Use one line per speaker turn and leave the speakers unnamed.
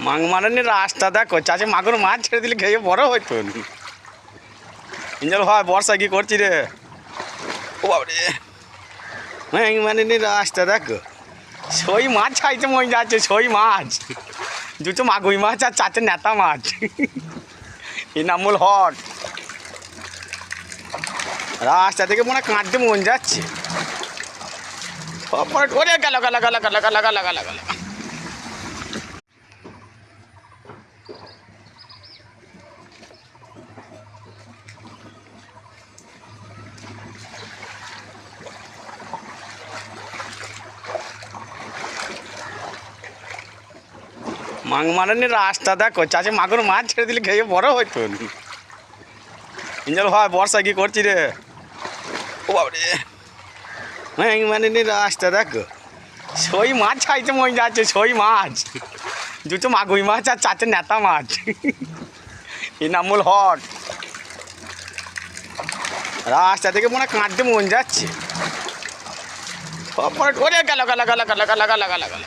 মাংমারানি রাস্তা দেখো, চাচে মাগুর মাছ ছেড়ে দিলে খেয়ে বড় হইতো। ইঞ্জল ভাই বর্ষা কি করছি রে? ও বাবরে, মাংমারানি রাস্তা দেখো, সই মাছ খাইতে মন যাচ্ছে। সই মাছ, দুটো মাগুই মাছ আর চাচে নেতা মাছ। ইনামুল হট রাস্তা থেকে মনে কাঁদতে মন যাচ্ছে। ওরে গেল গেল গেল গেল গেল গেল গেল গেল। মাংমারানি রাস্তা দেখো, চাচে মাগুর মাছ ছেড়ে দিলে খেয়ে বড় হইতো। ইঞ্জল ভাই বর্ষা কি করছি রে? ও বাবরে, মাংমারানি রাস্তা দেখো, সই মাছ খাইতে মন যাচ্ছে। সই মাছ, দুটো মাগুই মাছ আর চাচে নেতা মাছ। ইনামুল হট রাস্তা থেকে মনে কাঁদতে মন যাচ্ছে। ওরে গেল গেল গেল গেল গেল গেল গেল গেল।